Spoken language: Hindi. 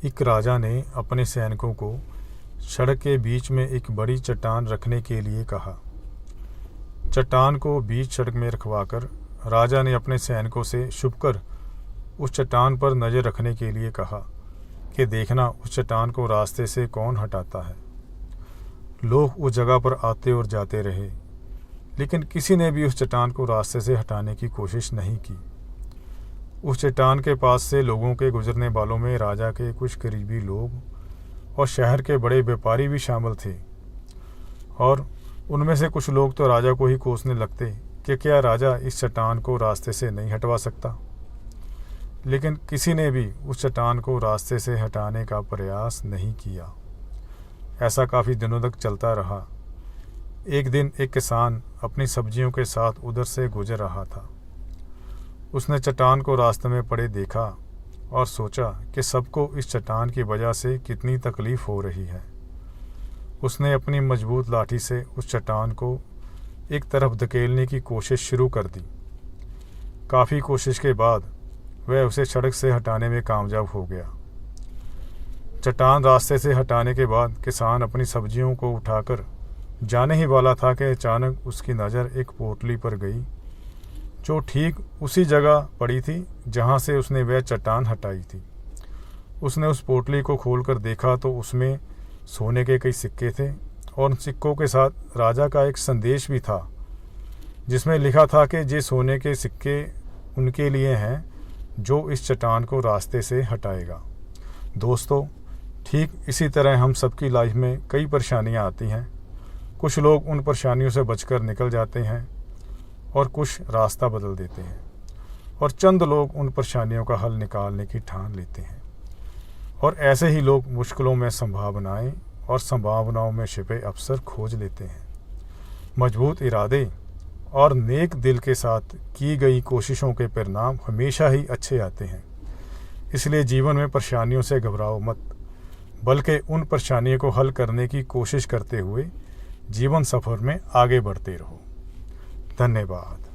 एक राजा ने अपने सैनिकों को सड़क के बीच में एक बड़ी चट्टान रखने के लिए कहा। चट्टान को बीच सड़क में रखवाकर राजा ने अपने सैनिकों से छुपकर उस चट्टान पर नज़र रखने के लिए कहा कि देखना उस चट्टान को रास्ते से कौन हटाता है। लोग उस जगह पर आते और जाते रहे, लेकिन किसी ने भी उस चट्टान को रास्ते से हटाने की कोशिश नहीं की। उस चट्टान के पास से लोगों के गुजरने वालों में राजा के कुछ करीबी लोग और शहर के बड़े व्यापारी भी शामिल थे, और उनमें से कुछ लोग तो राजा को ही कोसने लगते कि क्या राजा इस चट्टान को रास्ते से नहीं हटवा सकता। लेकिन किसी ने भी उस चट्टान को रास्ते से हटाने का प्रयास नहीं किया। ऐसा काफ़ी दिनों तक चलता रहा। एक दिन एक किसान अपनी सब्जियों के साथ उधर से गुजर रहा था। उसने चट्टान को रास्ते में पड़े देखा और सोचा कि सबको इस चट्टान की वजह से कितनी तकलीफ़ हो रही है। उसने अपनी मजबूत लाठी से उस चट्टान को एक तरफ धकेलने की कोशिश शुरू कर दी। काफ़ी कोशिश के बाद वह उसे सड़क से हटाने में कामयाब हो गया। चट्टान रास्ते से हटाने के बाद किसान अपनी सब्जियों को उठाकर जाने ही वाला था कि अचानक उसकी नज़र एक पोटली पर गई, जो ठीक उसी जगह पड़ी थी जहां से उसने वह चट्टान हटाई थी। उसने उस पोटली को खोलकर देखा तो उसमें सोने के कई सिक्के थे, और उन सिक्कों के साथ राजा का एक संदेश भी था, जिसमें लिखा था कि ये सोने के सिक्के उनके लिए हैं जो इस चट्टान को रास्ते से हटाएगा। दोस्तों, ठीक इसी तरह हम सबकी लाइफ में कई परेशानियां आती हैं। कुछ लोग उन परेशानियों से बचकर निकल जाते हैं और कुछ रास्ता बदल देते हैं, और चंद लोग उन परेशानियों का हल निकालने की ठान लेते हैं। और ऐसे ही लोग मुश्किलों में संभावनाएं और संभावनाओं में छिपे अवसर खोज लेते हैं। मजबूत इरादे और नेक दिल के साथ की गई कोशिशों के परिणाम हमेशा ही अच्छे आते हैं। इसलिए जीवन में परेशानियों से घबराओ मत, बल्कि उन परेशानियों को हल करने की कोशिश करते हुए जीवन सफ़र में आगे बढ़ते रहो। धन्यवाद।